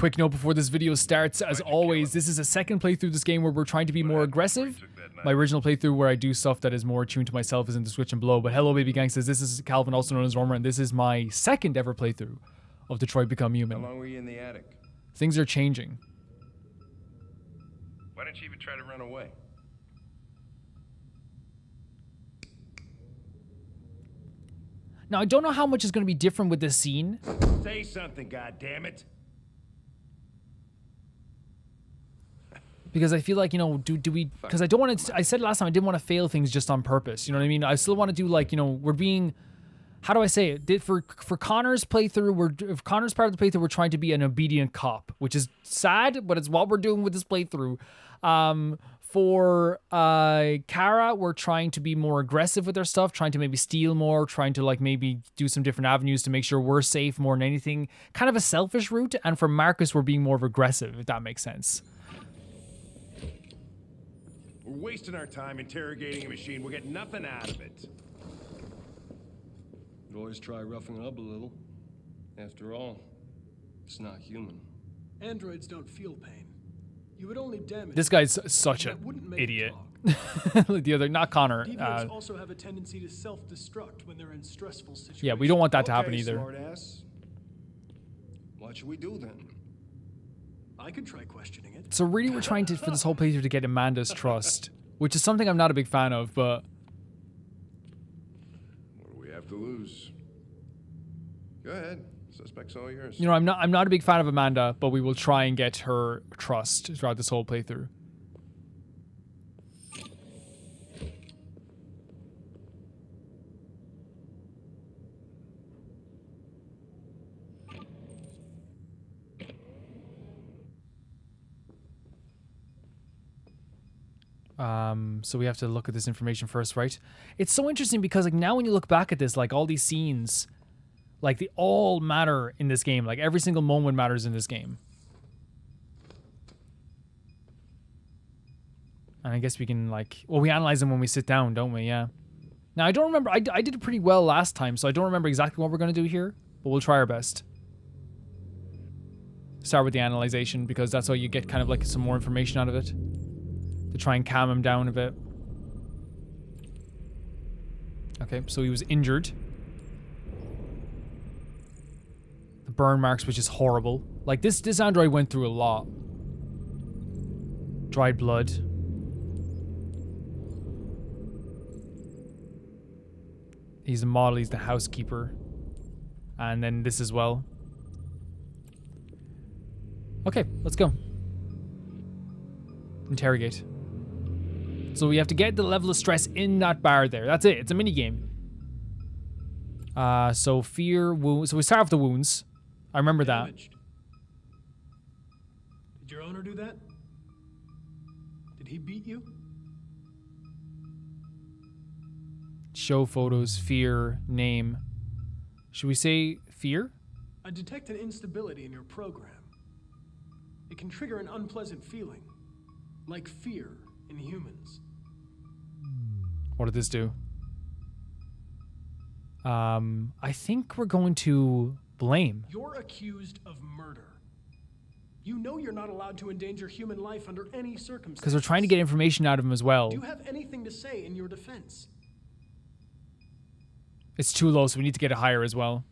Quick note before this video starts, as always, this is a second playthrough of this game where we're trying to be more aggressive. My original playthrough where I do stuff that is more attuned to myself is in the Switch and Blow. But hello, baby gangsters, this is Calvin, also known as Romer, and this is my second ever playthrough of Detroit Become Human. How long were you in the attic? Things are changing. Why didn't you even try to run away? Now, I don't know how much is going to be different with this scene. Say something, goddammit. Because I feel like, you know, do we... Because I don't want to... I said last time I didn't want to fail things just on purpose. You know what I mean? I still want to do, like, you know, we're being... How do I say it? For Connor's playthrough, if Connor's part of the playthrough, we're trying to be an obedient cop, which is sad, but it's what we're doing with this playthrough. For Kara, we're trying to be more aggressive with our stuff, trying to maybe steal more, trying to like maybe do some different avenues to make sure we're safe more than anything. Kind of a selfish route. And for Marcus, we're being more of aggressive, if that makes sense. We're wasting our time interrogating a machine. We'll get nothing out of it. You always try roughing it up a little. After all, it's not human. Androids don't feel pain. You would only damage. This guy's such an idiot. The other, not Connor. Deviants also have a tendency to self-destruct when they're in stressful situations. Yeah, we don't want that to happen either. Smartass. What should we do then? I could try questioning it. So really, we're trying to, for this whole playthrough, to get Amanda's trust, which is something I'm not a big fan of, but. What do we have to lose? Go ahead. Suspect's all yours. You know, I'm not a big fan of Amanda, but we will try and get her trust throughout this whole playthrough. So we have to look at this information first, right? It's so interesting because like now when you look back at this, like all these scenes, like they all matter in this game. Like every single moment matters in this game. And I guess we can like, well, we analyze them when we sit down, don't we? Yeah. Now I don't remember, I did pretty well last time, so I don't remember exactly what we're going to do here, but we'll try our best. Start with the analyzation because that's how you get kind of like some more information out of it. To try and calm him down a bit. Okay, so he was injured. The burn marks, which is horrible. Like this android went through a lot. Dried blood. He's the model, he's the housekeeper. And then this as well. Okay, let's go. Interrogate. So we have to get the level of stress in that bar there. That's it. It's a mini game. So fear, wounds. So we start off the wounds. I remember Damaged. Did your owner do that? Did he beat you? Show photos, fear, name. Should we say fear? I detect an instability in your program. It can trigger an unpleasant feeling, like fear in humans. What did this do? I think we're going to blame. You're accused of murder. You know you're not allowed to endanger human life under any circumstances. Because we're trying to get information out of him as well. Do you have anything to say in your defense? It's too low, so we need to get it higher as well.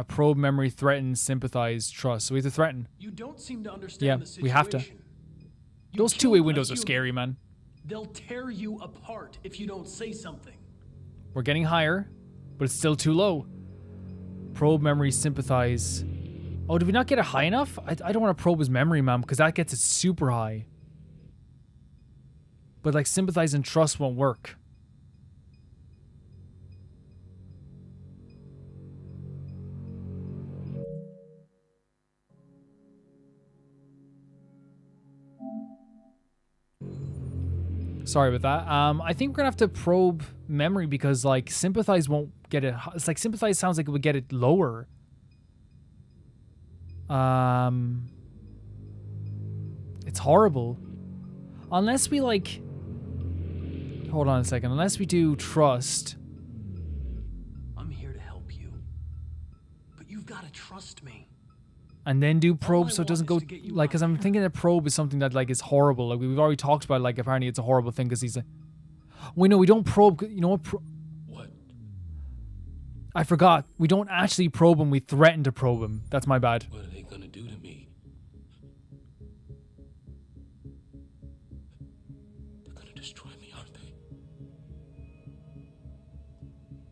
Probe, memory, threaten, sympathize, trust. So we have to threaten. You don't seem to understand the situation. We have to. Those two-way windows are scary, man. They'll tear you apart if you don't say something. We're getting higher, but it's still too low. Probe, memory, sympathize. Oh, did we not get it high enough? I don't want to probe his memory, man, because that gets it super high. But like sympathize and trust won't work. Sorry about that. I think we're gonna have to probe memory because like sympathize won't get it. It's like sympathize sounds like it would get it lower. It's horrible. Unless we like, hold on a second. Unless we do trust. I'm here to help you, but you've got to trust me. and then do probe so it want doesn't is go to get you like, out because I'm there. thinking that probe is something that like is horrible. Like we've already talked about, like apparently it's a horrible thing because he's like, wait, no, we don't probe. You know what? What? I forgot. We don't actually probe him. We threaten to probe him. That's my bad. What are they gonna do to me? They're gonna destroy me, aren't they?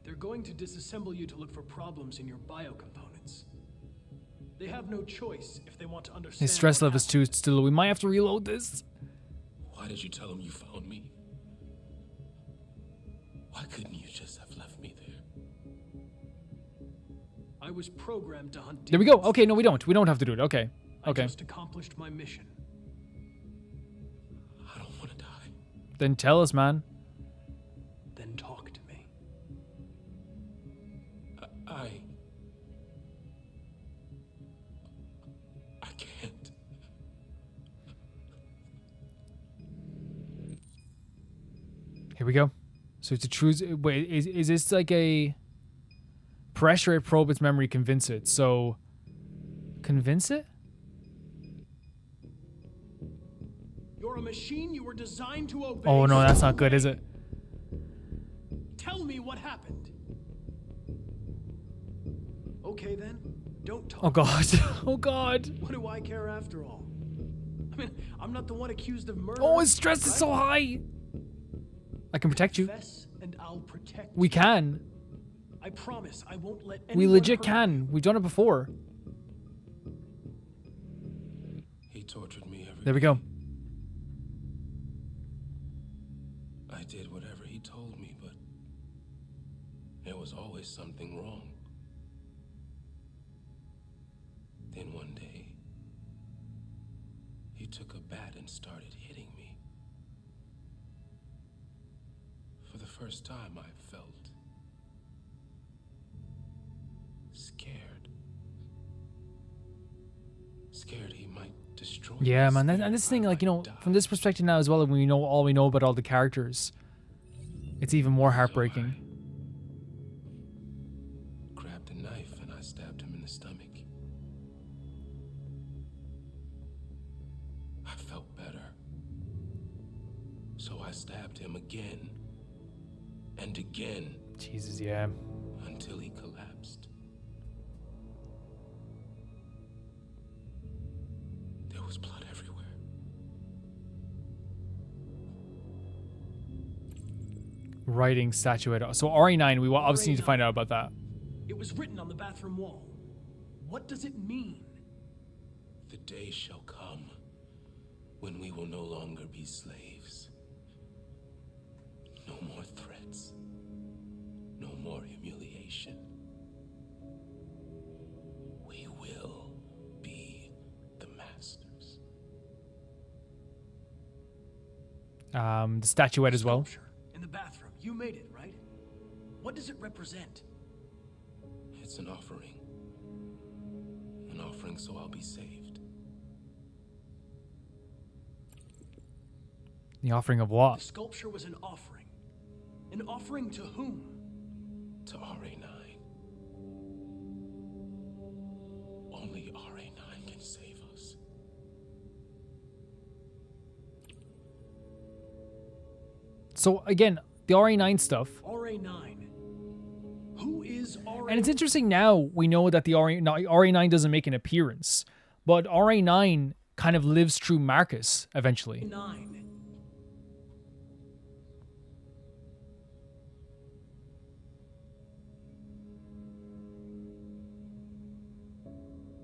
They're going to disassemble you to look for problems in your biocomponents. They have no choice if they want to understand. His stress what level is too still. We might have to reload this. Why did you tell them you found me? Why couldn't you just have left me there? I was programmed to hunt. There we go. demons. Okay, no, we don't. We don't have to do it. Okay. I Okay. just accomplished my mission. I don't want to die. Then tell us, man. Then talk to me. I can't. Here we go. So to choose. Wait, is this like a pressure it, probe its memory, convince it? So convince it? You're a machine you were designed to obey. Oh no, that's not good, is it? Tell me what happened. Okay then, don't talk. Oh god. Oh god. What do I care after all? I mean, I'm not the one accused of murder. Oh, his stress is right? so high. I can protect you. Confess and I'll protect We you. can. I promise I won't let We anyone legit hurt can. We've done it before. He tortured me every There we go. I did whatever he told me, but there was always something wrong. Then one day, he took a bat and started hitting me. For the first time, I felt scared. Scared he might destroy me. Yeah, man. Scared And this I thing, like, you might know, die. from this perspective now as well, when we know all we know about all the characters, it's even more heartbreaking. Grabbed a knife and I stabbed him in the stomach. I felt better. So I stabbed him again and again Jesus, yeah. until he collapsed. There was blood everywhere. Writing statuette. So RE9, we will obviously need to find out about that. It was written on the bathroom wall. What does it mean? The day shall come when we will no longer be slaves. No more threats. No more humiliation. We will be the masters. The statuette as well. Sculpture in the bathroom. You made it, right? What does it represent? It's an offering. An offering so I'll be saved. The offering of The what? sculpture was an offering. An offering to whom? To RA9. Only RA9 can save us. So again, the RE9 stuff. RA9. Who is RA9? And it's interesting now we know that the RE9 doesn't make an appearance, but RE9 kind of lives through Marcus eventually. 9.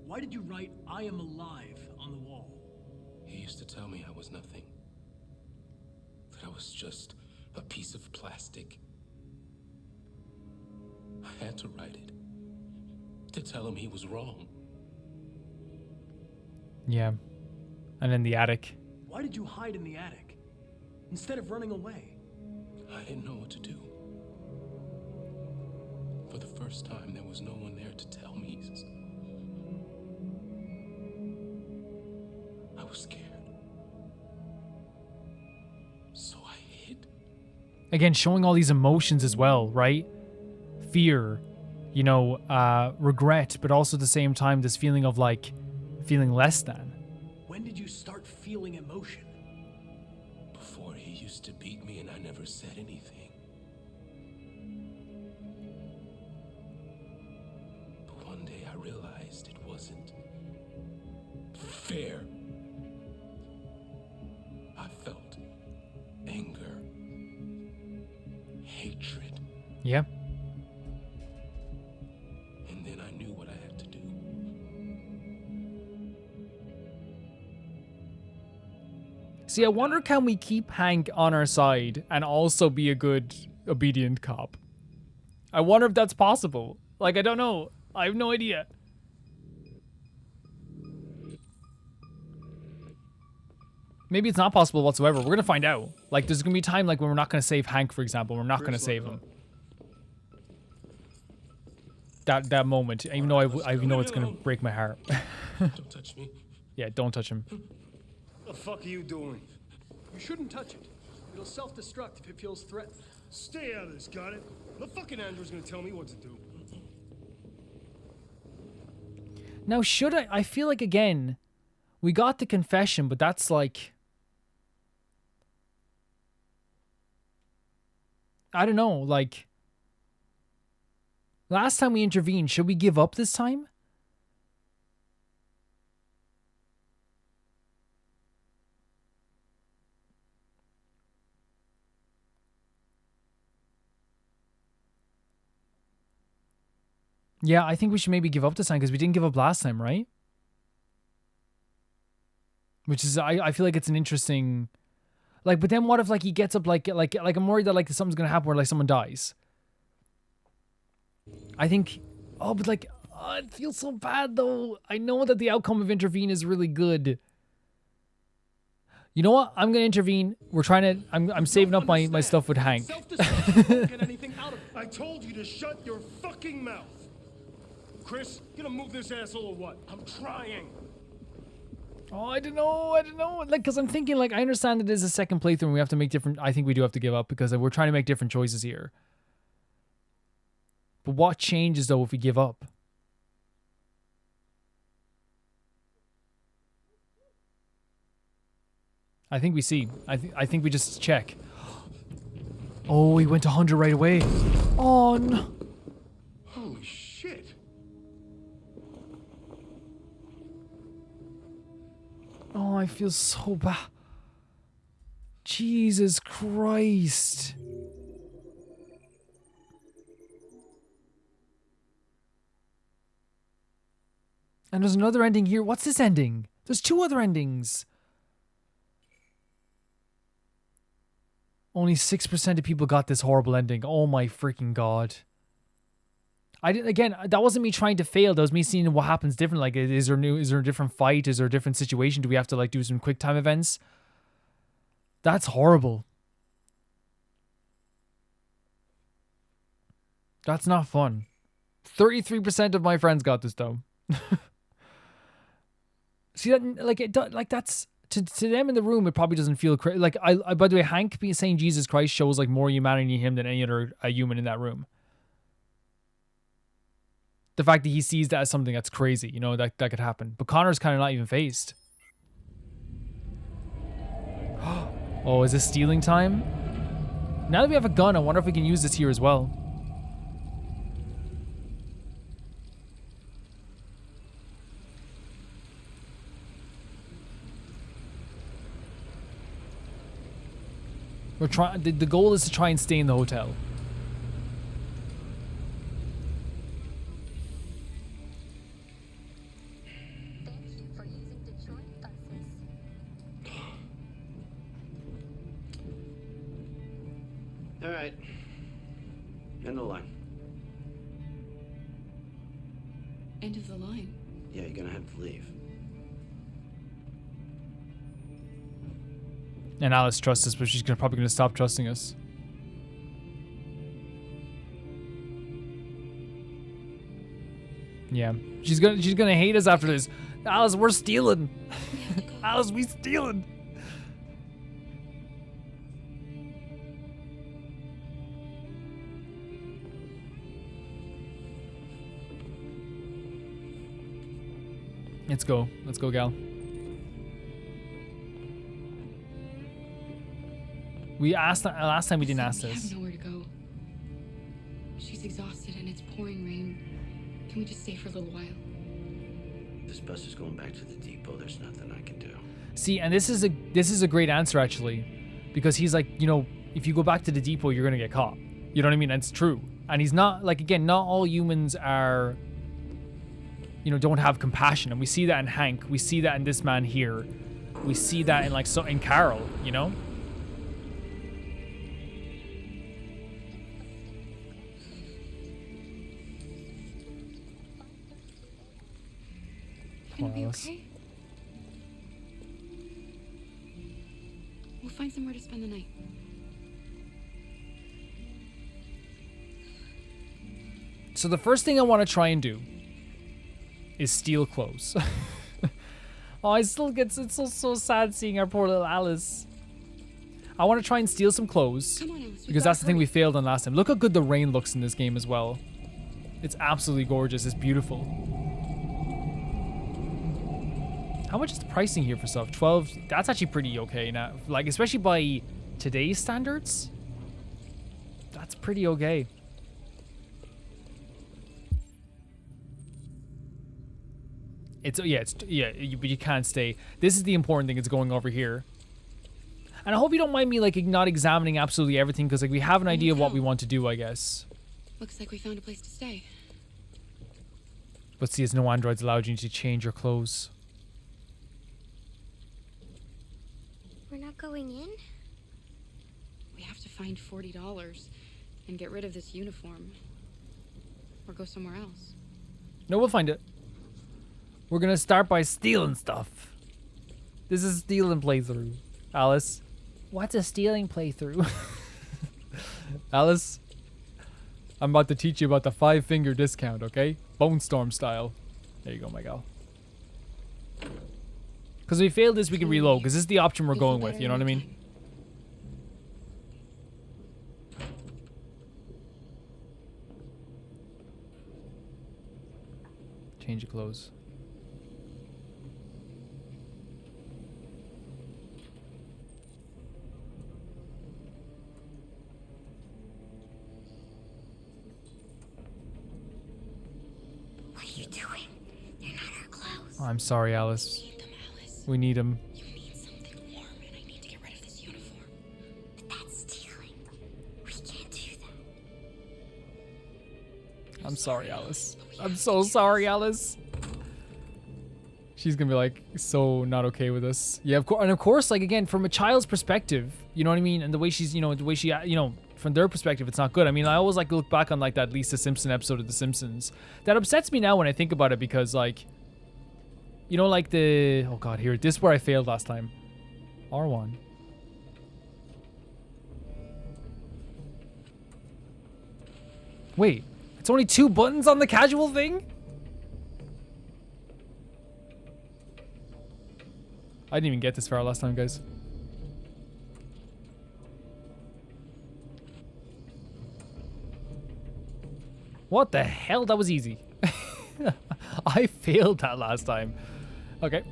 Why did you write "I am alive" on the wall? He used to tell me I was nothing. That I was just a piece of plastic. I had to write it. To tell him he was wrong. Yeah. And in the attic. Why did you hide in the attic instead of running away? I didn't know what to do. For the first time, there was no one there to tell me. I was scared. So I hid. Again, showing all these emotions as well, right? Fear, regret, but also at the same time, this feeling of like Feeling less than. When did you start feeling emotion? Before he used to beat me and I never said anything. But one day I realized it wasn't fair. I felt anger, hatred, Yeah. and then I knew what I had to do. See, I wonder, can we keep Hank on our side and also be a good, obedient cop? I wonder if that's possible. Like, I don't know. I have no idea. Maybe it's not possible whatsoever. We're gonna find out. Like, there's gonna be a time like when we're not gonna save Hank, for example. We're not gonna save him. That moment, even though I know it's gonna break my heart. Don't touch me. Yeah, don't touch him. The fuck are you doing? You shouldn't touch it. It'll self-destruct if it feels threatened. Stay out of this, got it? The fucking Andrew's gonna tell me what to do. Now, should I feel like, again, we got the confession, but that's like, I don't know, like, last time we intervened, should we give up this time? Yeah, I think we should maybe give up this time because we didn't give up last time, right? Which is, I feel like it's an interesting, like, but then what if like he gets up like I'm worried that like something's gonna happen where like someone dies. I think, oh, but like, oh, it feels so bad though. I know that the outcome of intervene is really good. You know what? I'm gonna intervene. We're trying to. I'm saving up my stuff with Hank. Self-destruct won't get anything out of it. I told you to shut your fucking mouth. Chris, gonna move this asshole or what? I'm trying. Oh, I don't know. Like, because I'm thinking, like, I understand that there's a second playthrough and we have to make different. I think we do have to give up because we're trying to make different choices here. But what changes though if we give up? I think we see. I think we just check. Oh, he went to 100 right away. Oh no. Holy shit. Oh, I feel so bad. Jesus Christ. And there's another ending here. What's this ending? There's two other endings. Only 6% of people got this horrible ending. Oh my freaking god. I didn't, again, that wasn't me trying to fail. That was me seeing what happens different. Like, is there a different fight? Is there a different situation? Do we have to like do some quick time events? That's horrible. That's not fun. 33% of my friends got this though. See that, like, it like that's to them in the room. It probably doesn't feel like I. By the way, Hank saying Jesus Christ shows like more humanity in him than any other human in that room. The fact that he sees that as something that's crazy, you know, that could happen. But Connor's kind of not even phased. Oh, is this stealing time? Now that we have a gun, I wonder if we can use this here as well. We're trying. The goal is to try and stay in the hotel. All right. End of the line. End of the line. Yeah, you're gonna have to leave. And Alice trusts us, but she's probably gonna stop trusting us. Yeah, she's gonna hate us after this. Alice, we're stealing. Alice, we stealing. Let's go. Let's go, gal. We asked last time we didn't ask We this. have nowhere to go. She's exhausted and it's pouring rain. Can we just stay for a little while? This bus is going back to the depot. There's nothing I can do. See, and this is a great answer actually, because he's like, you know, if you go back to the depot, you're gonna get caught. You know what I mean? And it's true. And he's not like, again, not all humans are, you know, don't have compassion, and we see that in Hank. We see that in this man here. We see that in like in Carol. You know. Gonna be Alice. okay? We'll find somewhere to spend the night. So the first thing I want to try and do is steal clothes. Oh, it's so sad seeing our poor little Alice. I want to try and steal some clothes Come on, Alice. because that's the thing we failed on last time. Look how good the rain looks in this game as well. It's absolutely gorgeous. It's beautiful. How much is the pricing here for stuff? 12. That's actually pretty okay now. Like, especially by today's standards. That's pretty okay. But you can't stay. This is the important thing. It's going over here. And I hope you don't mind me like not examining absolutely everything, because like we have an idea of what we want to do, I guess. Looks like we found a place to stay. But see, as no androids allowed, you need to change your clothes. We're not going in? We have to find $40 and get rid of this uniform. Or go somewhere else. No, we'll find it. We're gonna start by stealing stuff. This is stealing playthrough. Alice. What's a stealing playthrough? Alice. I'm about to teach you about the 5-finger discount, okay? Bone Storm style. There you go, my gal. Because if we fail this, we can reload, because this is the option we're going with, you know what I mean? Change your clothes. What are you doing? They're not our clothes. Oh, I'm sorry, Alice. Need them, Alice. We need them. You need something warm, and I need to get rid of this uniform. But that's stealing. We can't do that. I'm sorry, Alice. I'm so sorry, Alice. She's gonna be like so not okay with us. Yeah, of course, and of course, like again, from a child's perspective, you know what I mean, and the way she's, you know, the way she, you know, from their perspective, it's not good. I mean, I always like look back on like that Lisa Simpson episode of The Simpsons. That upsets me now when I think about it, because like, you know, like the, oh god, here, this is where I failed last time. R1. Wait, it's only 2 buttons on the casual thing? I didn't even get this far last time, guys. What the hell? That was easy. I failed that last time. Okay.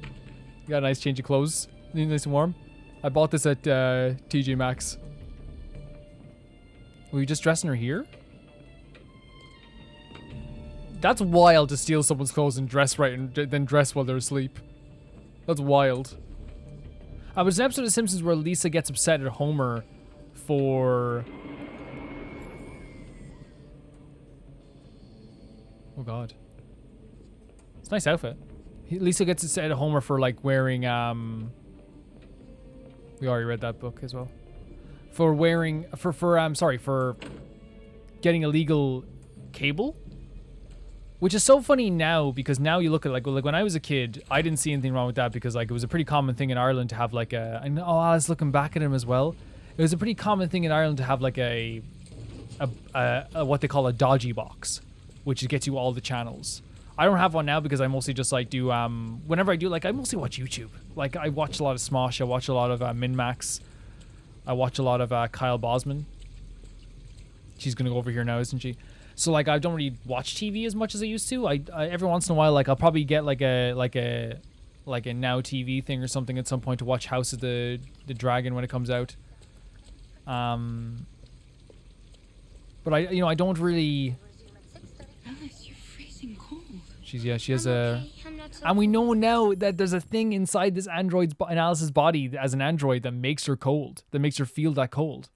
Got a nice change of clothes. Nice and warm. I bought this at TJ Maxx. Were you just dressing her here? That's wild to steal someone's clothes and dress right and then dress while they're asleep. That's wild. There's an episode of Simpsons where Lisa gets upset at Homer for... Oh god. It's a nice outfit. Lisa gets upset at Homer for like wearing, we already read that book as well. For wearing, for getting illegal cable. Which is so funny now, because now you look at like when I was a kid, I didn't see anything wrong with that, because like it was a pretty common thing in Ireland to have like a, I know, I was looking back at him as well. It was a pretty common thing in Ireland to have like a what they call a dodgy box, which gets you all the channels. I don't have one now because I mostly just like do, whenever I do, like I mostly watch YouTube. Like I watch a lot of Smosh, I watch a lot of Min-Max, I watch a lot of Kyle Bosman. She's gonna go over here now, isn't she? So like I don't really watch TV as much as I used to. I every once in a while, like I'll probably get like a Now TV thing or something at some point to watch House of the Dragon when it comes out. But I don't really. Alice, you're freezing cold. She has I'm a. okay. I'm not so And we know now that there's a thing inside this android's in Alice's body as an android that makes her cold, that makes her feel that cold.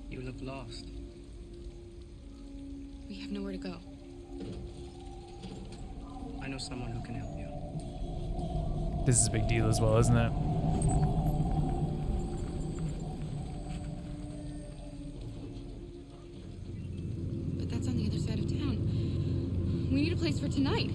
You look lost. We have nowhere to go. I know someone who can help you. This is a big deal as well, isn't it? But that's on the other side of town. We need a place for tonight.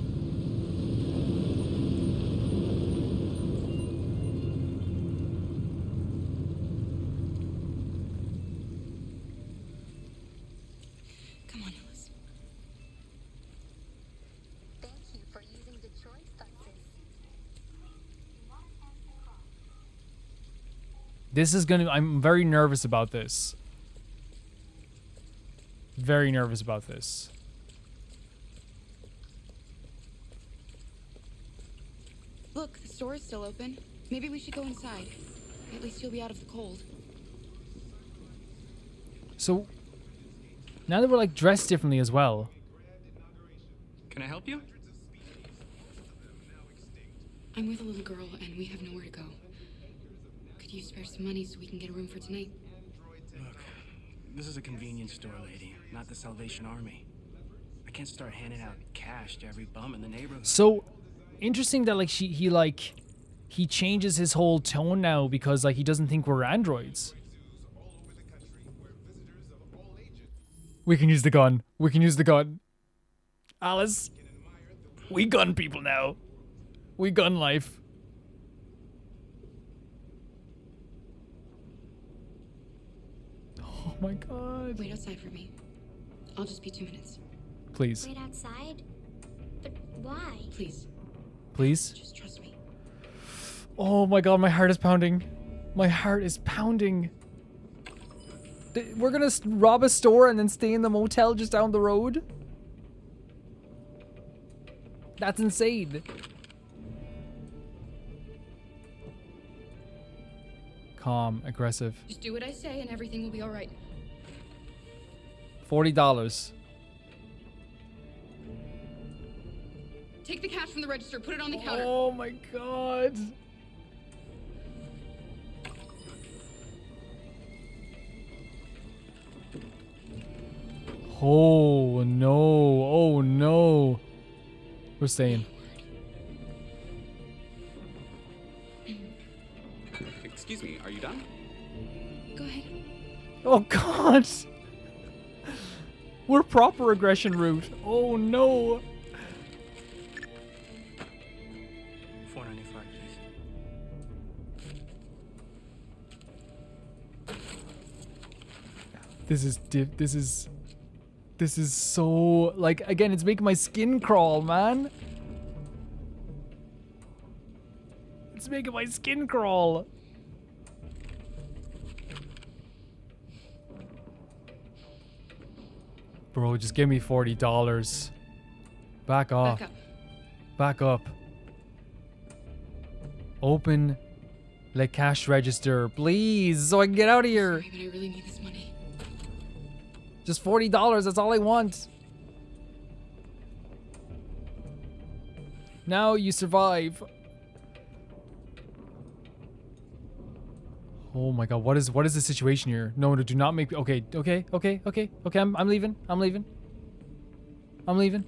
Come on, Alice. Thank you for using Detroit buses. This is gonna. I'm very nervous about this. Very nervous about this. Look, the store is still open. Maybe we should go inside. At least you'll be out of the cold. So now that we're like dressed differently as well. Can I help you? I'm with a little girl and we have nowhere to go. Could you spare some money so we can get a room for tonight? Look, this is a convenience store, lady, not the Salvation Army. I can't start handing out cash to every bum in the neighborhood. So interesting that like he changes his whole tone now because like he doesn't think we're androids. We can use the gun. We can use the gun. Alice, we gun people now. We gun life. Oh my god. Wait outside for me. I'll just be 2 minutes. Please. Wait outside? But why? Please, Please. just trust me. Oh my god, my heart is pounding. My heart is pounding. We're gonna rob a store and then stay in the motel just down the road? That's insane. Calm, aggressive. Just do what I say and everything will be alright. $40. Take the cash from the register, put it on the counter. Oh my god. Oh no. Oh no. We're staying. Excuse me, are you done? Go ahead. Oh god. We're proper aggression route. Oh no. $4.95, please. This is so like again it's making my skin crawl, man. It's making my skin crawl. Bro, just give me $40. Back off. Back up. Back up. Open the cash register, please, so I can get out of here. Sorry, but I really need this money. Just $40, that's all I want. Now you survive. Oh my god, what is the situation here? No, do not make me. Okay, I'm leaving. I'm leaving. I'm leaving.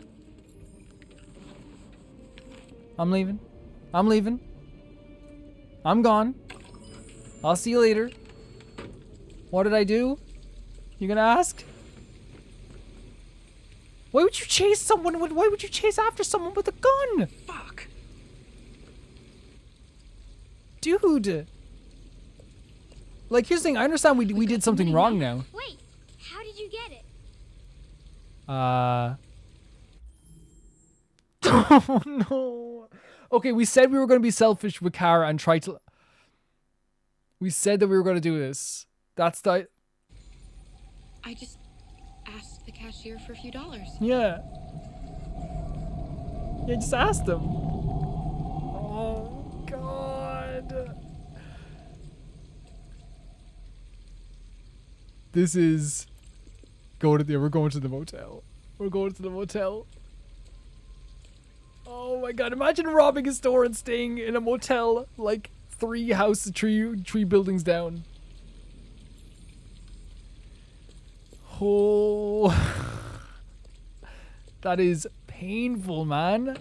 I'm leaving. I'm leaving. I'm gone. I'll see you later. What did I do? You gonna ask? Why would you chase someone with, why would you chase after someone with a gun? Fuck! Dude. Like, here's the thing, I understand we did something wrong now. Wait, how did you get it? Oh no. Okay, we said we were going to be selfish with Kara and try to... We said that we were going to do this. That's the... I just asked the cashier for a few dollars. Yeah. Yeah, just ask them. Oh, God. This is... we're going to the motel. We're going to the motel. Oh my God, imagine robbing a store and staying in a motel like three buildings down. Oh... That is painful, man.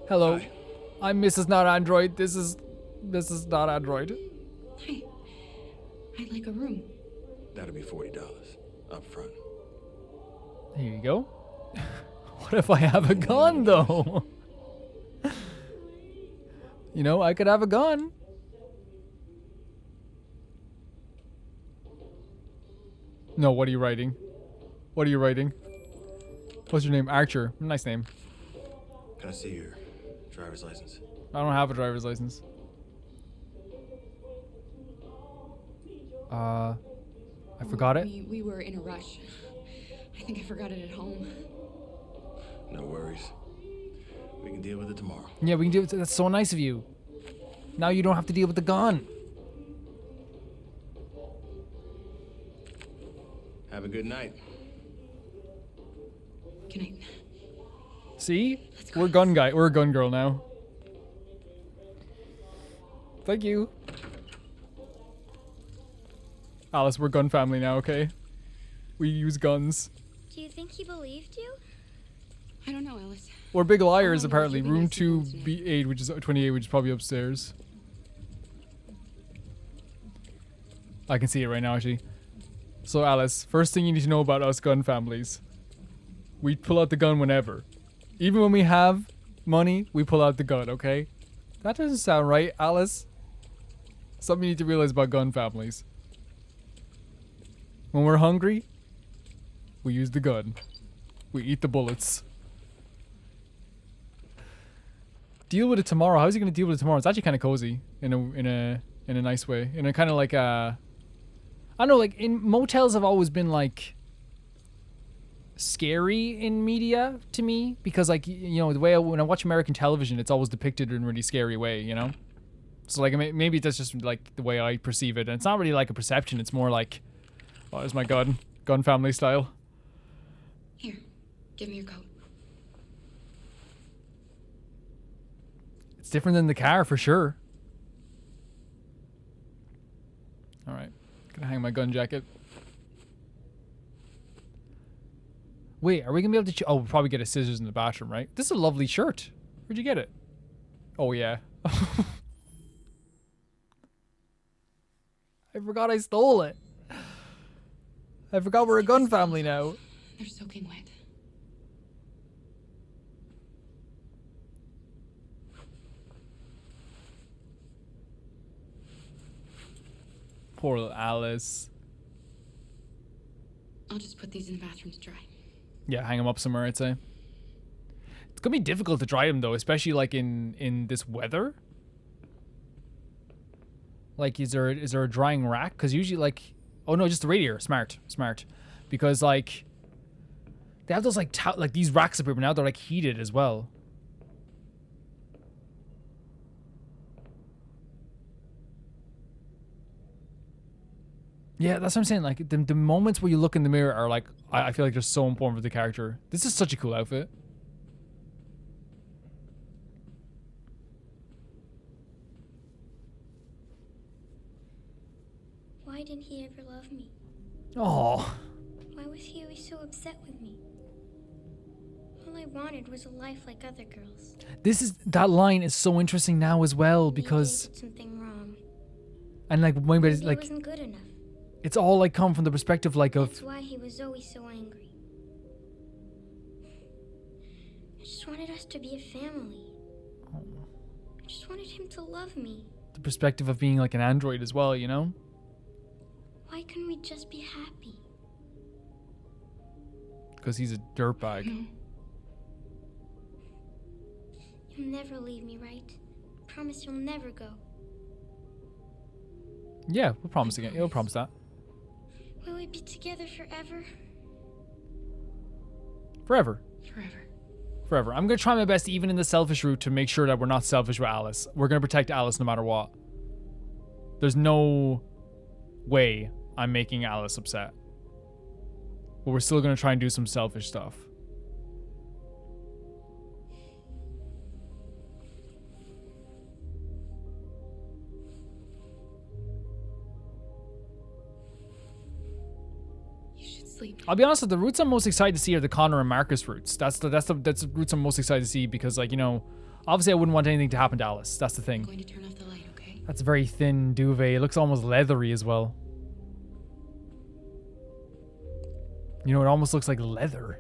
Hello. Hi. I'm Mrs. Not Android. This is not Android. Hi. I'd like a room. That'll be $40 up front. Here you go. What if I have a gun, though? You know, I could have a gun. No, what are you writing? What are you writing? What's your name? Archer. Nice name. Can I see your driver's license? I don't have a driver's license. I forgot it. We were in a rush. I think I forgot it at home. No worries. We can deal with it tomorrow. Yeah, we can do it. That's so nice of you. Now you don't have to deal with the gun. Have a good night. Good night. See? We're gun guy. We're a gun girl now. Thank you. Alice, we're gun family now, okay? We use guns. Do you think he believed you? I don't know, Alice. We're big liars, Oh, apparently. you're Room keeping us informed 2B8, which is 28, which is probably upstairs. I can see it right now, actually. So, Alice, first thing you need to know about us gun families. We pull out the gun whenever. Even when we have money, we pull out the gun, okay? That doesn't sound right, Alice. Something you need to realize about gun families. When we're hungry, we use the gun. We eat the bullets. Deal with it tomorrow. How's he gonna deal with it tomorrow? It's actually kind of cozy in a nice way. In a kind of like I don't know, like in motels have always been like scary in media to me because like you know the way when I watch American television, it's always depicted in a really scary way, you know. So like maybe that's just like the way I perceive it, and it's not really like a perception. It's more like, oh, there's my gun family style. Here, give me your coat. It's different than the car for sure. All right, gonna hang my gun jacket. Wait, are we gonna be able to? Oh, we'll probably get a scissors in the bathroom, right? This is a lovely shirt. Where'd you get it? Oh yeah. I forgot I stole it. I forgot we're a gun family now. They're soaking wet. Poor little Alice. I'll just put these in the bathroom to dry. Yeah, hang them up somewhere, I'd say. It's gonna be difficult to dry them though, especially like in this weather. Like, is there a drying rack? Because usually, like, oh no, just the radiator. Smart, because like they have those like these racks of paper now. They're like heated as well. Yeah, that's what I'm saying. Like the moments where you look in the mirror are like I feel like they're so important for the character. This is such a cool outfit. Why didn't he ever love me? Oh. Why was he always so upset with me? All I wanted was a life like other girls. That line is so interesting now as well because Maybe I did something wrong. and like maybe it's Maybe like it wasn't good enough. it's all like come from the perspective like of That's why he was always so angry. I just wanted us to be a family. I just wanted him to love me. the perspective of being like an android as well, you know? Why couldn't we just be happy? Because he's a dirtbag. You'll never leave me, right? Promise you'll never go. Yeah, we'll promise again. We'll promise that. Will we be together forever? Forever. Forever. Forever. I'm going to try my best, even in the selfish route, to make sure that we're not selfish with Alice. We're going to protect Alice no matter what. There's no way I'm making Alice upset. But we're still going to try and do some selfish stuff. Sleep. I'll be honest, the routes I'm most excited to see are the Connor and Marcus routes. That's the routes I'm most excited to see because, like, you know, obviously I wouldn't want anything to happen to Alice. That's the thing. I'm going to turn off the light, okay? That's a very thin duvet. It looks almost leathery as well. You know, it almost looks like leather.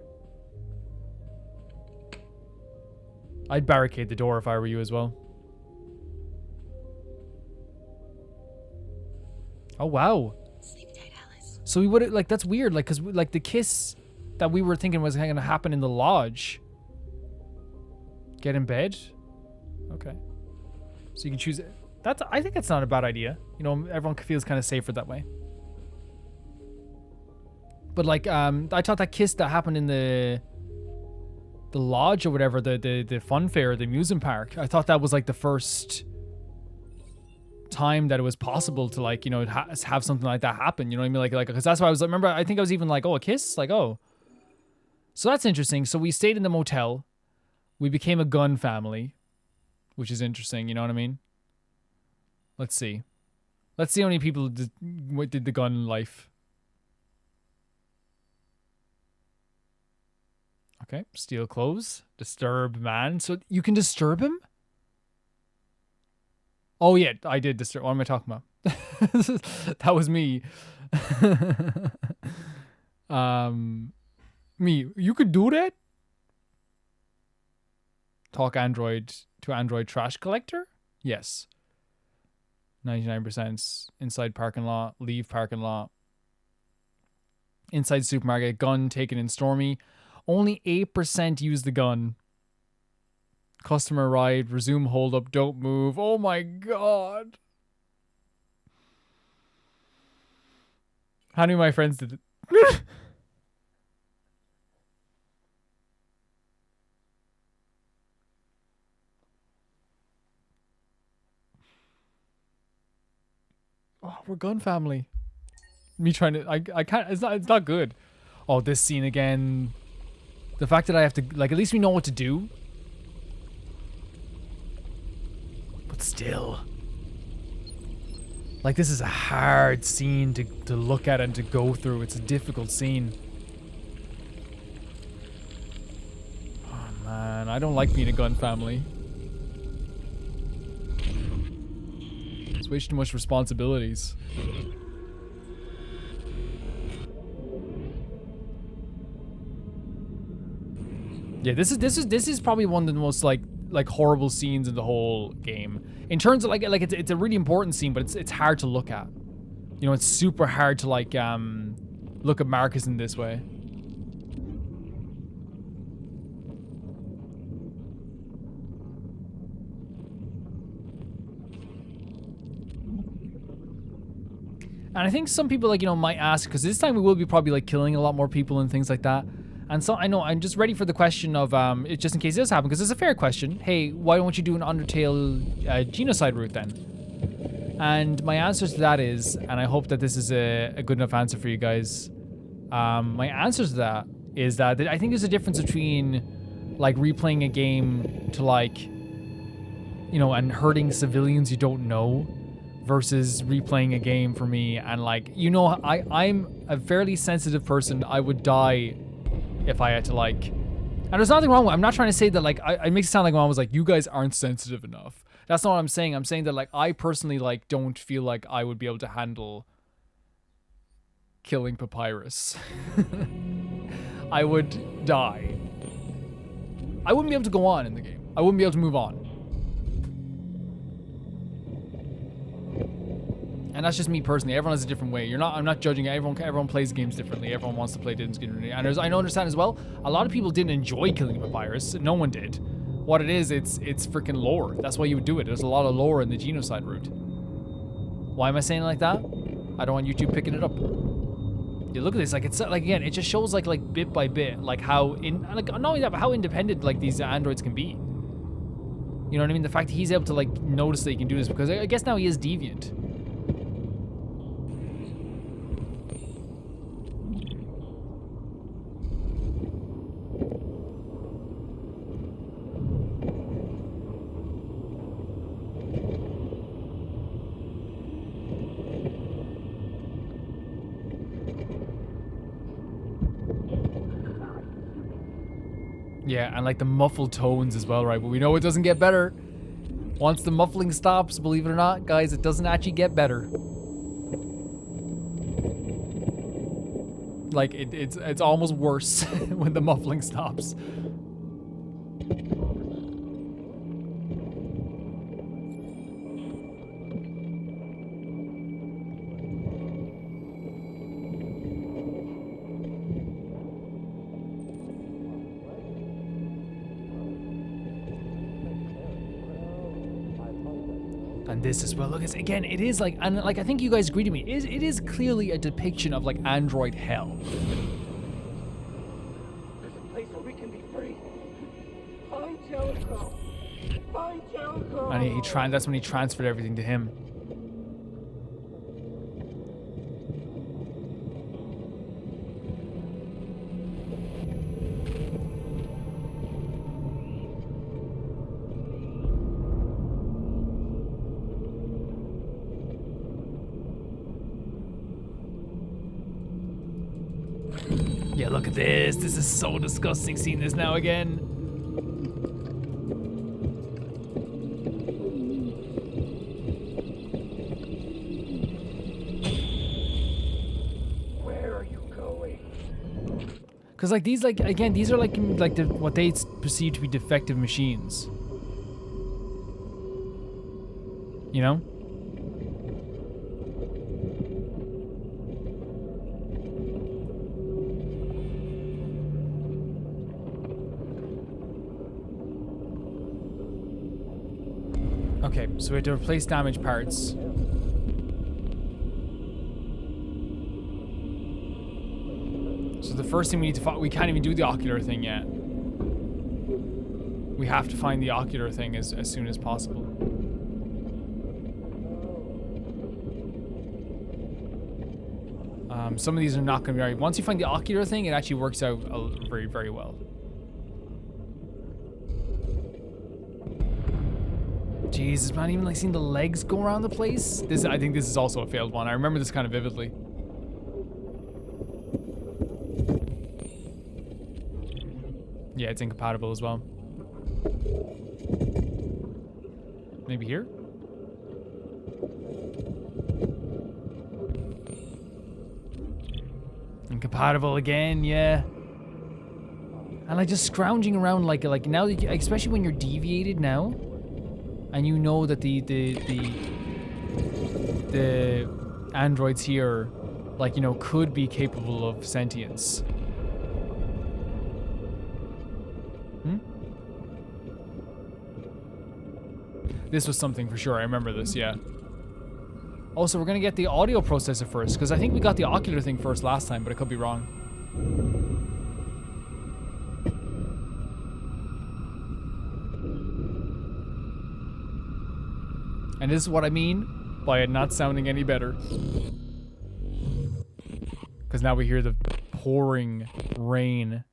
I'd barricade the door if I were you as well. Oh, wow. Sleep tight, Alice. So we would, like, that's weird, like, because, like, the kiss that we were thinking was going to happen in the lodge. Get in bed? Okay. So you can choose it. I think it's not a bad idea. You know, everyone feels kind of safer that way. But, like, I thought that kiss that happened in the lodge or whatever, the fun fair, the amusement park, I thought that was, like, the first time that it was possible to, like, you know, have something like that happen. You know what I mean? Like, because that's why I was, remember, I think I was even like, oh, a kiss? Like, oh. So that's interesting. So we stayed in the motel. We became a gun family, which is interesting. You know what I mean? Let's see. Let's see how many people did the gun life. Okay, steal clothes, disturb man. So you can disturb him? Oh yeah, I did disturb. What am I talking about? That was me. Me. You could do that? Talk Android to Android trash collector? Yes. 99% inside parking lot, leave parking lot. Inside supermarket, gun taken in Stormy. Only 8% use the gun. Customer arrived, resume hold up, don't move. Oh my god. How many of my friends did it? Oh, we're gun family. Me trying to, I can't, it's not good. Oh, this scene again. The fact that I have to, like, at least we know what to do. But still. Like, this is a hard scene to look at and to go through. It's a difficult scene. Oh, man. I don't like being a gun family. It's way too much responsibilities. Yeah, this is probably one of the most like horrible scenes in the whole game. In terms of like it's a really important scene, but it's hard to look at. You know, it's super hard to like look at Marcus in this way. And I think some people, like, you know, might ask, because this time we will be probably like killing a lot more people and things like that. And so I know I'm just ready for the question of just in case this happens, because it's a fair question. Hey, why don't you do an Undertale genocide route then? And my answer to that is, and I hope that this is a good enough answer for you guys. My answer to that is that I think there's a difference between like replaying a game to like, you know, and hurting civilians you don't know, versus replaying a game for me and like, you know, I'm a fairly sensitive person. I would die if I had to like, and there's nothing wrong with, I'm not trying to say that like, it makes it sound like my mom was like, you guys aren't sensitive enough. That's not what I'm saying. I'm saying that like, I personally like don't feel like I would be able to handle killing Papyrus. I would die. I wouldn't be able to go on in the game. I wouldn't be able to move on. And that's just me personally. Everyone has a different way. I'm not judging it. Everyone plays games differently. Everyone wants to play games differently. And I understand as well, a lot of people didn't enjoy killing Papyrus. No one did. What it is, it's freaking lore. That's why you would do it. There's a lot of lore in the genocide route. Why am I saying it like that? I don't want YouTube picking it up. Yeah, look at this. Like, it's like, again, it just shows like bit by bit, like how not only that, but how independent like these androids can be. You know what I mean? The fact that he's able to like notice that he can do this, because I guess now he is deviant. Yeah, and like the muffled tones as well, right? But we know it doesn't get better. Once the muffling stops, believe it or not, guys, it doesn't actually get better. Like, it's almost worse when the muffling stops. And this as well. Look, it's, again, it is like, and like I think you guys agree to me, it is clearly a depiction of like android hell. There's a place where we can be free. Find Jericho. Find Jericho. And that's when he transferred everything to him. Yeah, look at this. This is so disgusting seeing this now again. Where are you going? Because like these, like again, these are like what they perceive to be defective machines. You know? Okay, so we have to replace damaged parts. So the first thing we need to find, we can't even do the ocular thing yet. We have to find the ocular thing as soon as possible. Some of these are not going to be right. Once you find the ocular thing, it actually works out very, very well. Jesus, man, even like seeing the legs go around the place. I think this is also a failed one. I remember this kind of vividly. Yeah, it's incompatible as well. Maybe here? Incompatible again, yeah. And like just scrounging around like now, especially when you're deviated now, and you know that the androids here, like, you know, could be capable of sentience. This was something for sure. I remember this, yeah. Also, we're gonna get the audio processor first, because I think we got the ocular thing first last time, but I could be wrong. And this is what I mean by it not sounding any better. Because now we hear the pouring rain.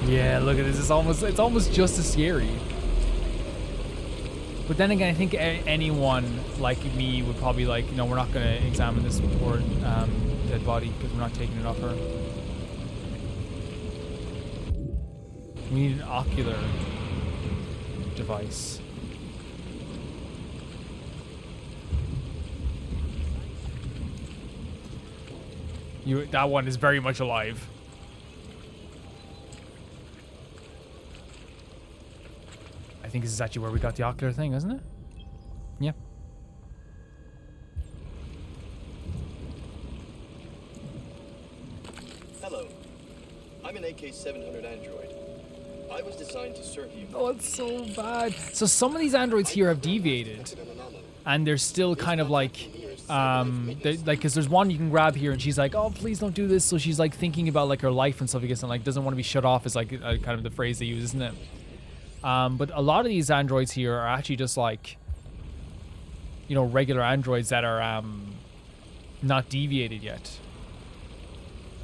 Yeah, look at this. It's almost just as scary. But then again, I think anyone like me would probably like, you know, we're not going to examine this poor dead body because we're not taking it off her. We need an ocular device. That one is very much alive. I think this is actually where we got the ocular thing, isn't it? Yeah. Hello. I'm an AK-700 android. I was designed to serve you. Oh, it's so bad. So some of these androids here have deviated, and they're still kind of like, because there's one you can grab here, and she's like, oh, please don't do this. So she's like thinking about like her life and stuff, I guess, and like doesn't want to be shut off is like kind of the phrase they use, isn't it? But a lot of these androids here are actually just like, you know, regular androids that are not deviated yet.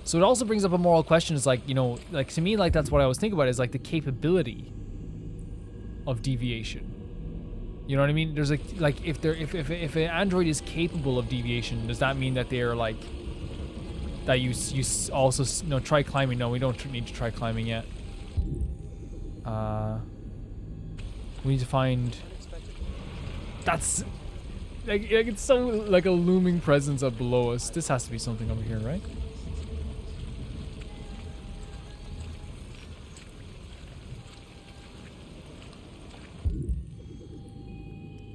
So it also brings up a moral question. Is like, you know, like to me, like that's what I was thinking about is like the capability of deviation. You know what I mean? There's like if an android is capable of deviation, does that mean that they're like that you also try climbing? No, we don't need to try climbing yet. We need to find. That's like it's so like a looming presence up below us. This has to be something over here, right?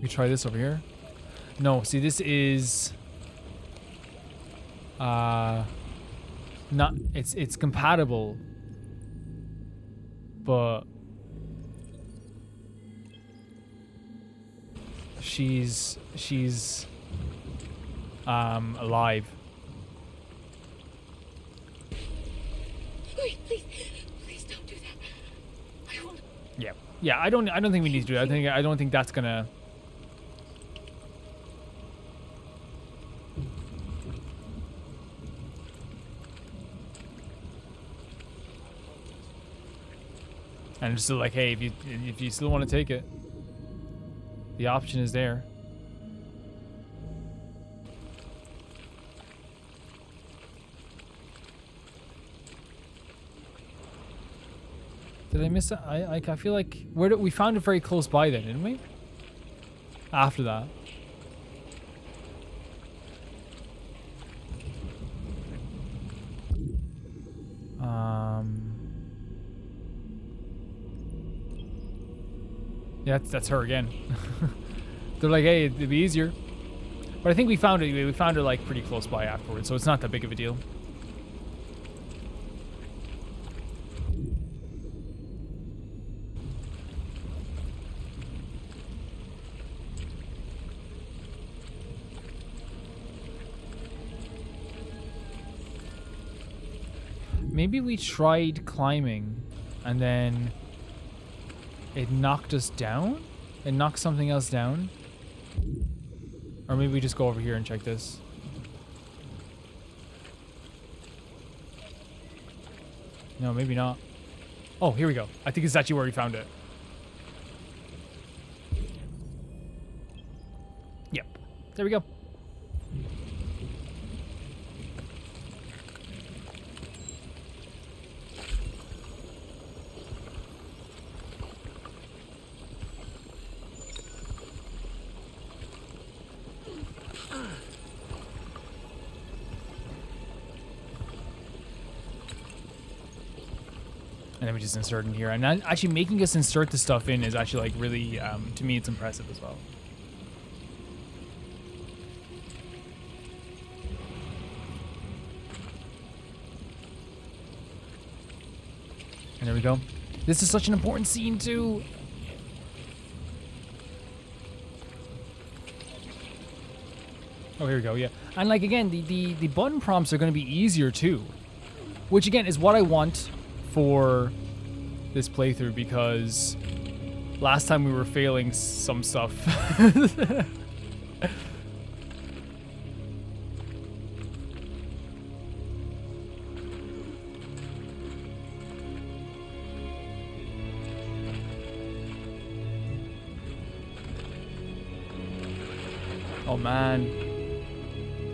We try this over here. No, see, this is not. It's compatible, but she's alive. Wait, please don't do that. I won't. Yeah. I don't think we need to do that. I don't think that's gonna. And it's still like, hey, if you still want to take it, the option is there. Did I miss it? I feel like we found it very close by then, didn't we? After that. Yeah, that's her again. They're like, hey, it'd be easier. But I think we found it. We found it like pretty close by afterwards, so it's not that big of a deal. Maybe we tried climbing and then it knocked us down? It knocked something else down? Or maybe we just go over here and check this. No, maybe not. Oh, here we go. I think it's actually where we found it. Yep. There we go. And then we just insert in here. And actually making us insert the stuff in is actually like really, to me, it's impressive as well. And there we go. This is such an important scene too. Oh, here we go, yeah. And like, again, the button prompts are going to be easier too. Which again is what I want for this playthrough, because last time we were failing some stuff. Oh man,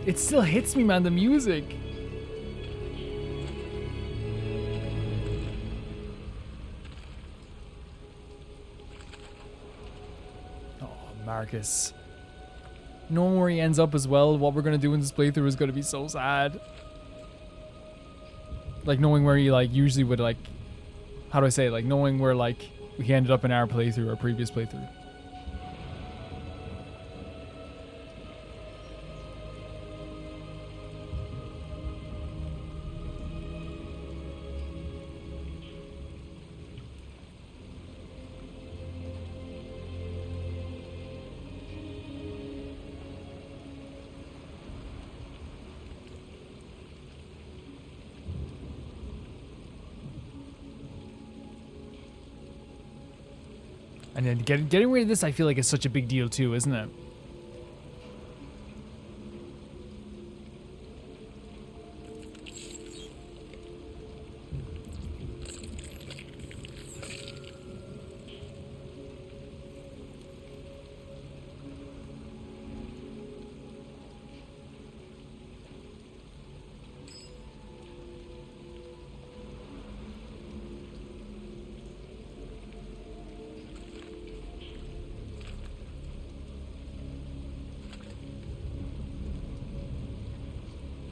it still hits me, man, the music. Marcus. Knowing where he ends up as well, what we're gonna do in this playthrough is gonna be so sad. Like knowing where he like usually would like, how do I say it? Like knowing where like he ended up in our playthrough, our previous playthrough. And then getting rid of this, I feel like, is such a big deal too, isn't it?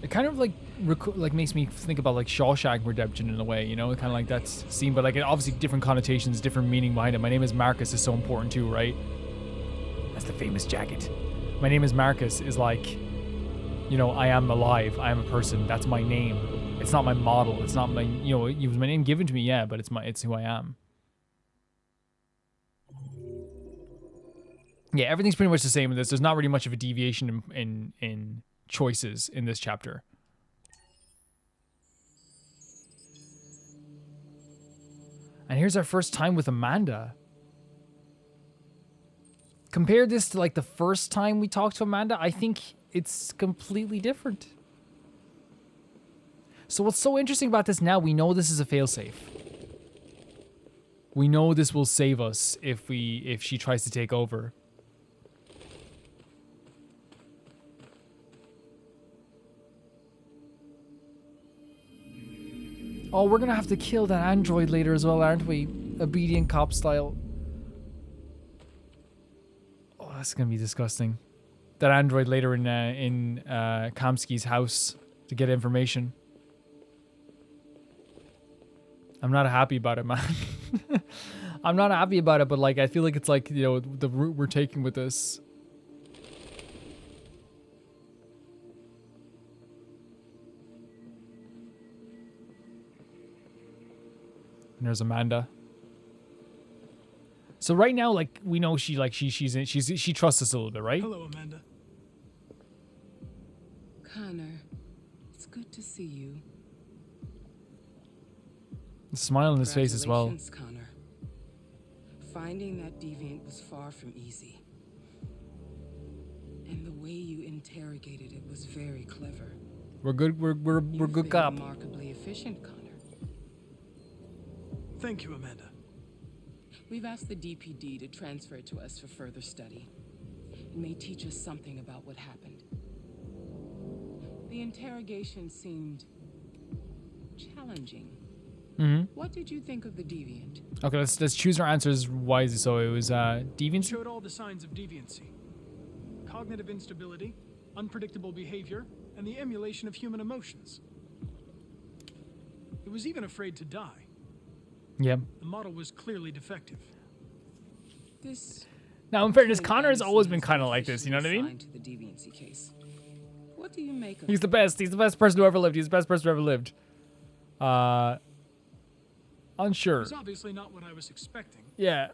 It kind of like makes me think about like Shawshank Redemption in a way, you know, kind of like that scene, but like it obviously different connotations, different meaning behind it. My name is Marcus is so important too, right? That's the famous jacket. My name is Marcus is like, you know, I am alive. I am a person. That's my name. It's not my model. It's not my, you know, it was my name given to me, yeah, but it's who I am. Yeah, everything's pretty much the same in this. There's not really much of a deviation in choices in this chapter. And here's our first time with Amanda. Compare this to like the first time we talked to Amanda, I think it's completely different. So what's so interesting about this now, we know this is a failsafe. We know this will save us if she tries to take over. Oh, we're gonna have to kill that android later as well, aren't we? Obedient cop style. Oh, that's gonna be disgusting. That android later in Kamsky's house to get information. I'm not happy about it, man. I'm not happy about it, but like I feel like it's like, you know, the route we're taking with this. And there's Amanda. So right now, like we know she trusts us a little bit, right? Hello, Amanda. Connor, it's good to see you. The smile on his face as well. Congratulations, Connor. Finding that deviant was far from easy. And the way you interrogated it was very clever. We're good. We're good cop. Remarkably efficient, Connor. Thank you, Amanda. We've asked the DPD to transfer it to us for further study. It may teach us something about what happened. The interrogation seemed challenging. Mm-hmm. What did you think of the deviant? Okay, let's choose our answers wisely. So it was deviancy. Showed all the signs of deviancy: cognitive instability, unpredictable behavior, and the emulation of human emotions. It was even afraid to die. Yeah. The model was clearly defective. This. Now, in fairness, Connor has always been kind of like this. You know what I mean? To the deviancy case. What do you make of He's the best. He's the best person who ever lived. He's the best person who ever lived. Unsure. It's obviously not what I was expecting. Yeah.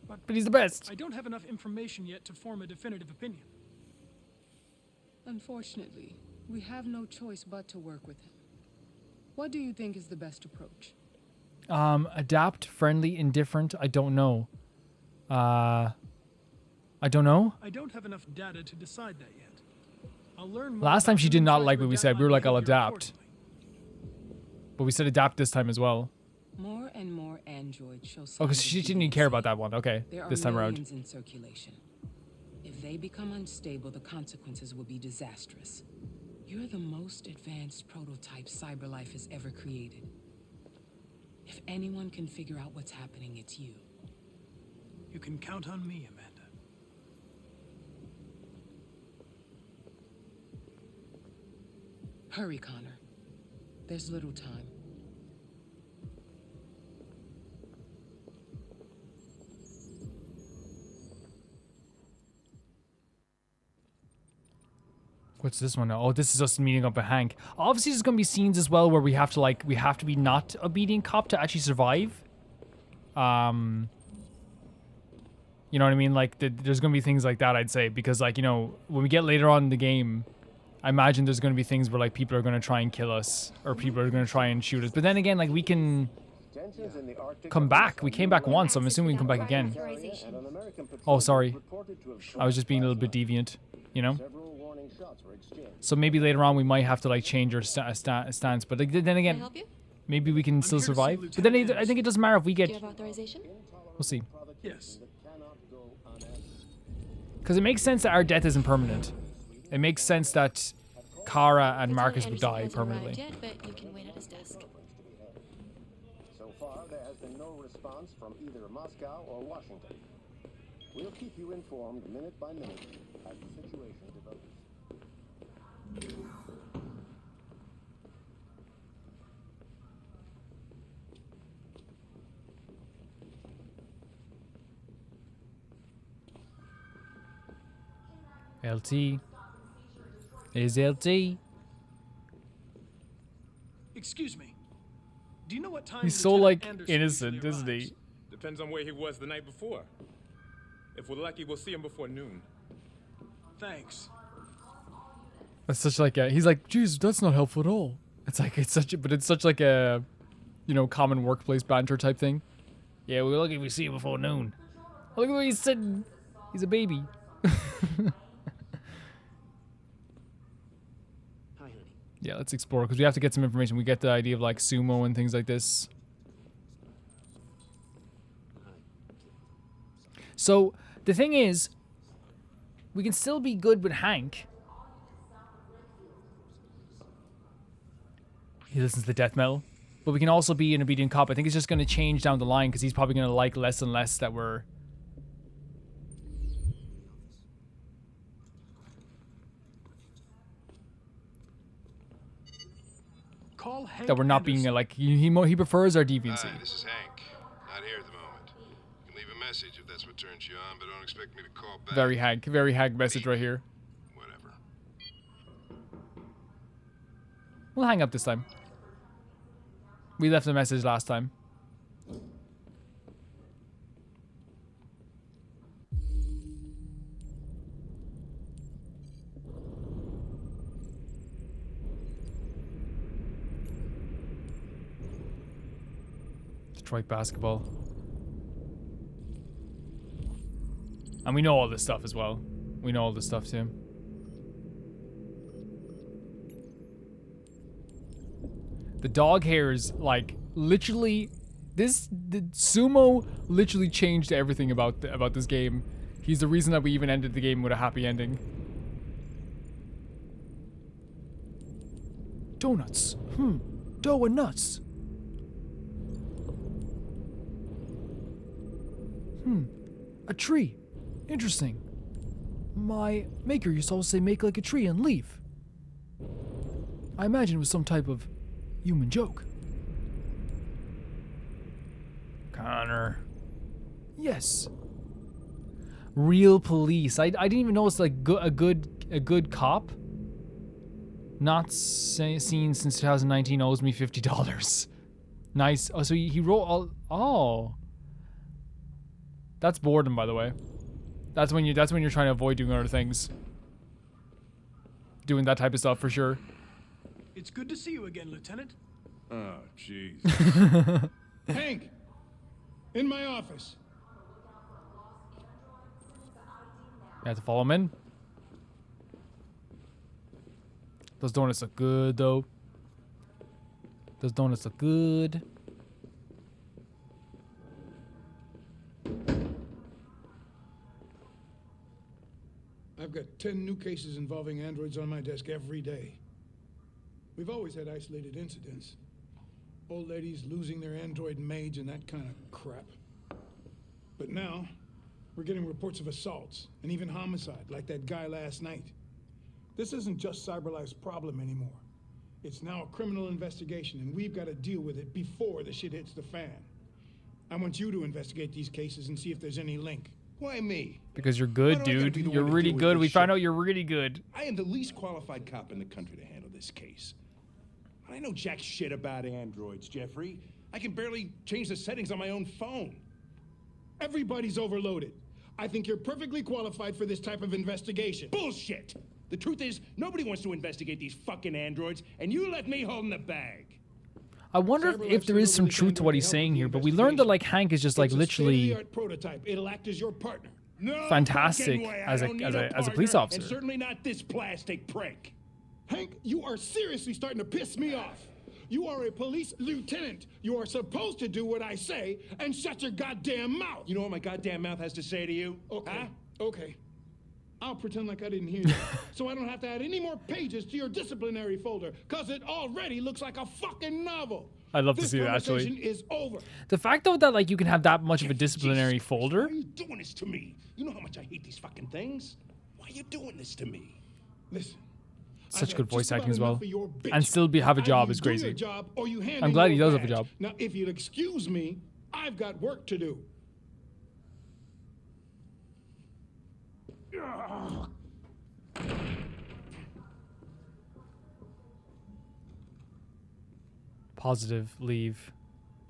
But he's the best. I don't have enough information yet to form a definitive opinion. Unfortunately, we have no choice but to work with him. What do you think is the best approach? Adapt, friendly, indifferent. I don't know. I don't know. I don't have enough data to decide that yet. I'll learn more. Last time she did not like what we said. We were like, I'll adapt. accordingly. But we said adapt this time as well. More and more androids show signs Oh, because of she didn't even care about deviancy. that one. Okay, There are this time around. millions in circulation. If they become unstable, the consequences will be disastrous. You're the most advanced prototype CyberLife has ever created. If anyone can figure out what's happening, it's you. You can count on me, Amanda. Hurry, Connor. There's little time. What's this one? Oh, this is us meeting up with Hank. Obviously, there's gonna be scenes as well where we have to be not obedient cop to actually survive. You know what I mean? Like, there's gonna be things like that, I'd say, because like, you know, when we get later on in the game, I imagine there's gonna be things where like people are gonna try and kill us or people are gonna try and shoot us. But then again, like we can come back. We came back once, so I'm assuming we can come back again. Oh, sorry. I was just being a little bit deviant, you know? So maybe later on we might have to like change our stance, but like, then again, maybe we can still survive. But then I think it doesn't matter if we get... Do you have authorization? We'll see. Yes. Because it makes sense that our death isn't permanent. It makes sense that Kara and Marcus would die permanently. Yet, but you can wait at his desk. So far, there has been no response from either Moscow or Washington. We'll keep you informed minute by minute as the situation develops. LT. Is LT. Excuse me. Do you know what time He's so like innocent, isn't he? Depends on where he was the night before. If we're lucky, we'll see him before noon. Thanks. That's such like a, he's like, geez, that's not helpful at all. It's like, it's such a, but it's such like a, you know, common workplace banter type thing. Yeah, we're lucky if we see him before noon. Oh, look at where he's sitting. He's a baby. Yeah, let's explore, because we have to get some information. We get the idea of like sumo and things like this. So the thing is, we can still be good with Hank. He listens to the death metal. But we can also be an obedient cop. I think it's just going to change down the line, because he's probably going to like less and less that we're... Call Hank that we're not being like he prefers our deviancy. Hi, this is Hank. Not here at the moment. You can leave a message if that's what turns you on, but don't expect me to call back. Very Hank message right here. Whatever. We'll hang up this time. We left a message last time. Detroit basketball. And we know all this stuff as well. We know all this stuff too. The dog hairs, like, literally, the Sumo literally changed everything about this game. He's the reason that we even ended the game with a happy ending. Donuts. Dough and nuts. A tree. Interesting. My maker used to always say make like a tree and leave. I imagine it was some type of human joke. Connor. Yes. Real police. I didn't even know it's like a good cop. Not seen since 2019. Owes me $50. Nice. Oh, so he wrote all. Oh. That's boredom, by the way. That's when you're trying to avoid doing other things. Doing that type of stuff for sure. It's good to see you again, Lieutenant. Oh, jeez. Hank! In my office. You have to follow him in. Those donuts look good, though. Those donuts look good. I've got 10 new cases involving androids on my desk every day. We've always had isolated incidents. Old ladies losing their android maids and that kind of crap. But now, we're getting reports of assaults and even homicide, like that guy last night. This isn't just CyberLife's problem anymore. It's now a criminal investigation, and we've got to deal with it before the shit hits the fan. I want you to investigate these cases and see if there's any link. Why me? Because you're good, dude. You're really good. We found out you're really good. I am the least qualified cop in the country to handle this case. I know jack shit about androids, Jeffrey. I can barely change the settings on my own phone. Everybody's overloaded. I think you're perfectly qualified for this type of investigation. Bullshit! The truth is, nobody wants to investigate these fucking androids, and you let me hold in the bag. I wonder if there is some truth to what he's saying here, but we learned that like Hank is just like literally prototype. It'll act as your partner. No fantastic fucking way. as I a don't as need a as a partner, police officer. and certainly not this plastic prick. Hank, you are seriously starting to piss me off. You are a police lieutenant. You are supposed to do what I say and shut your goddamn mouth. You know what my goddamn mouth has to say to you? Okay. Okay. I'll pretend like I didn't hear you, so I don't have to add any more pages to your disciplinary folder, because it already looks like a fucking novel. I'd love to see that, actually. This conversation is over. The fact, though, that like you can have that much of a disciplinary folder. Why are you doing this to me? You know how much I hate these fucking things. Why are you doing this to me? Listen. Such good voice acting as well, and still have a job is crazy. I'm glad he does have a job. Now, if you'll excuse me, I've got work to do. Positive, leave.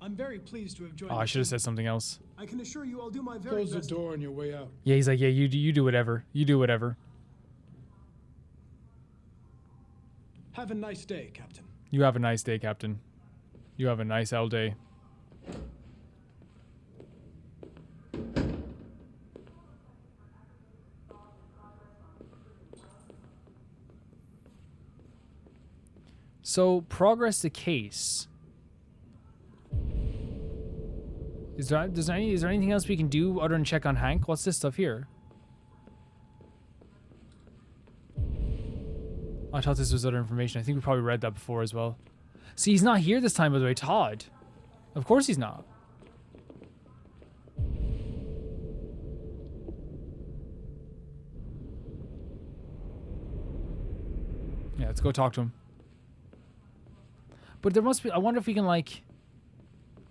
I'm very pleased to have joined. Oh, I should have said something else. I can assure you I'll do my very best. Close the door on your way out. Yeah, he's like, yeah, you do whatever. You do whatever. Have a nice day, Captain. You have a nice day, Captain. You have a nice L day. So, progress the case. Is there anything else we can do other than check on Hank? What's this stuff here? I thought this was other information. I think we probably read that before as well. See, he's not here this time, by the way. Todd. Of course he's not. Yeah, let's go talk to him. But there must be... I wonder if we can, like...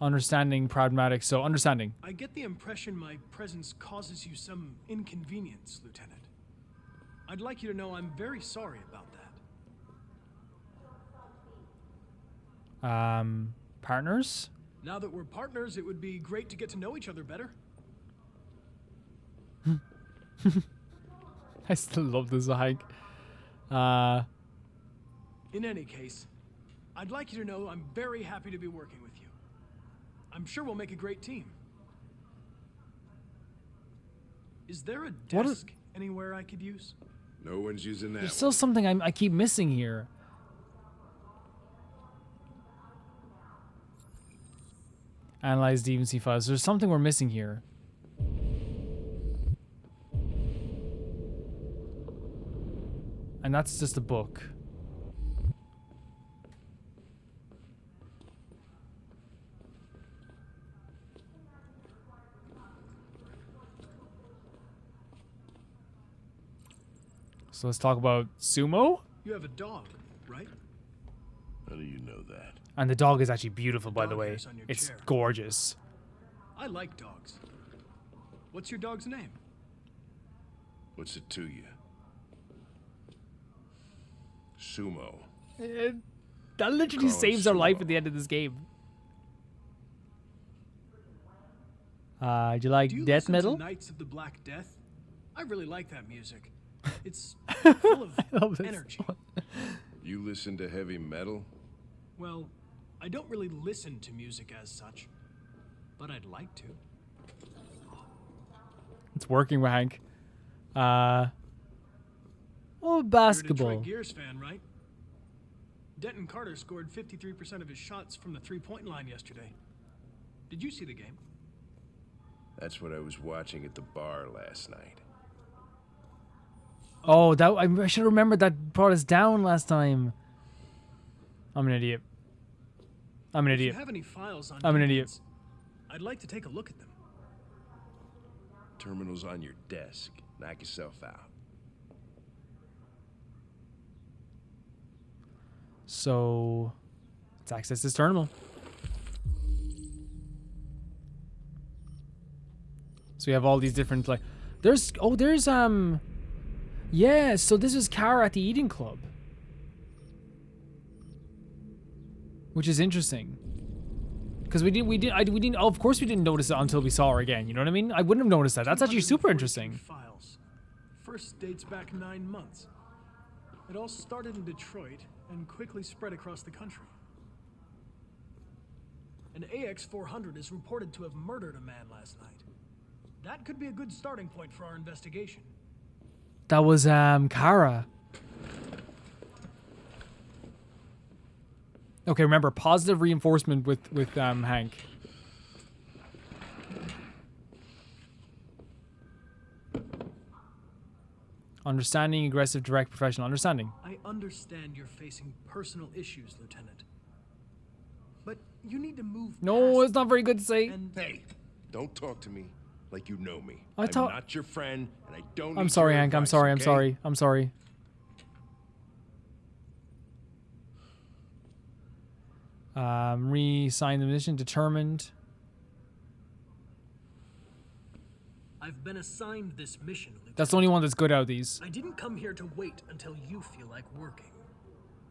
Understanding, pragmatic. So, understanding. I get the impression my presence causes you some inconvenience, Lieutenant. I'd like you to know I'm very sorry about that. Partners? Now that we're partners, it would be great to get to know each other better. I still love this hike. In any case, I'd like you to know I'm very happy to be working with you. I'm sure we'll make a great team. Is there a desk anywhere I could use? No one's using that. There's still something I keep missing here. Analyze DMC files. There's something we're missing here. And that's just a book. So let's talk about sumo. You have a dog, right? How do you know that? And the dog is actually beautiful, by the way. It's chair. gorgeous. I like dogs. What's your dog's name? What's it to you? Sumo. That literally saves our life at the end of this game. Do you like death metal? To Knights of the Black Death? I really like that music. It's full of energy. You listen to heavy metal? Well, I don't really listen to music as such, but I'd like to. It's working, Hank. Oh, basketball. You're a Detroit Gears fan, right? Denton Carter scored 53% of his shots from the three-point line yesterday. Did you see the game? That's what I was watching at the bar last night. Oh, that I should have remembered that brought us down last time. I'm an idiot. I'm an idiot. If you have any files on I'm an idiot. I'd like to take a look at them. Terminal's on your desk. Knock yourself out. So, let's access this terminal. So we have all these different, like, there's yeah, so this is Kara at the eating club. Which is interesting. Because we didn't, of course we didn't notice it until we saw her again, you know what I mean? I wouldn't have noticed that. That's actually super interesting. Files. First dates back 9 months. It all started in Detroit and quickly spread across the country. An AX-400 is reported to have murdered a man last night. That could be a good starting point for our investigation. That was Kara. Okay, remember positive reinforcement with Hank. Understanding, aggressive, direct, professional. Understanding. I understand you're facing personal issues, Lieutenant. But you need to move No, it's not very good to say. Hey, don't talk to me like you know me. I'm not your friend, and I don't need I'm sorry, your Hank. I'm advice, sorry. I'm okay? sorry. I'm sorry. Re-sign the mission. Determined. I've been assigned this mission, Lieutenant. That's the only one that's good out of these. I didn't come here to wait until you feel like working.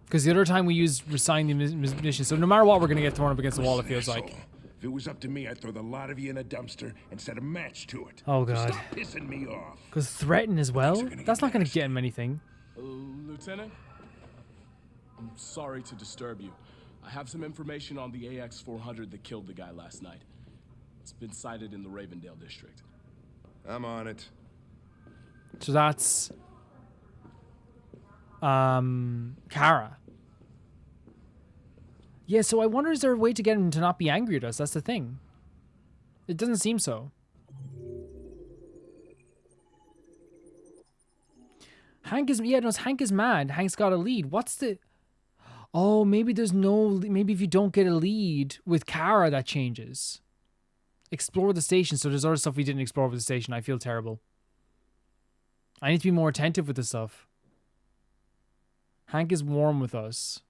Because the other time we used resign the mission, so no matter what, we're gonna get thrown up against the wall. It feels Asshole. like. If it was up to me, I'd throw the lot of you in a dumpster and set a match to it. Oh So god. stop pissing me off. Because threaten as well. That's not gonna get him anything. Lieutenant? I'm sorry to disturb you. I have some information on the AX-400 that killed the guy last night. It's been sighted in the Ravendale district. I'm on it. So that's Kara. Yeah, so I wonder, is there a way to get him to not be angry at us? That's the thing. It doesn't seem so. Hank is Hank is mad. Hank's got a lead. What's the Oh, maybe there's no maybe if you don't get a lead with Kara that changes. Explore the station. So there's other stuff we didn't explore with the station. I feel terrible. I need to be more attentive with this stuff. Hank is warm with us.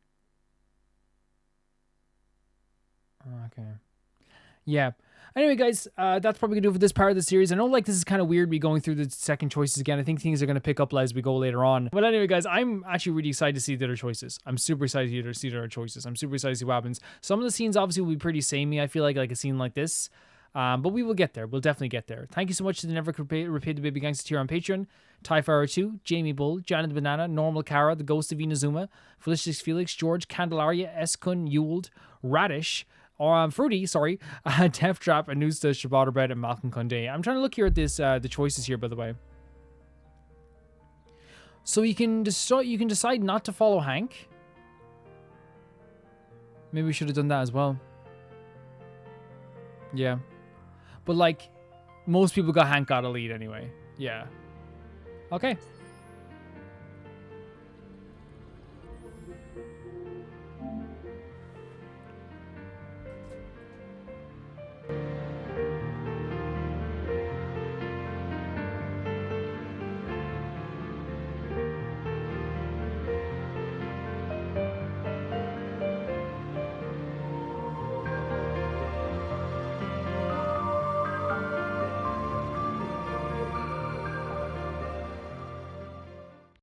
Okay. Yeah. Anyway, guys, that's probably going to do it for this part of the series. I know, like, this is kind of weird, me going through the second choices again. I think things are going to pick up as we go later on. But anyway, guys, I'm actually really excited to see the other choices. I'm super excited to see the other choices. I'm super excited to see what happens. Some of the scenes, obviously, will be pretty samey, I feel like a scene like this. But we will get there. We'll definitely get there. Thank you so much to the Never Repay the Baby Gangsters here on Patreon. Tyfire 2, Jamie Bull, Janet the Banana, Normal Kara, The Ghost of Inazuma, Felicitas Felix, George, Candelaria, Eskun, Yuld, Radish, Fruity, sorry, Death Trap, Anusta, Shabbat Bread, and Malcolm Condé. I'm trying to look here at this, the choices here, by the way. So you can decide not to follow Hank. Maybe we should have done that as well. Yeah. But, like, most people got Hank got a lead anyway. Yeah. Okay.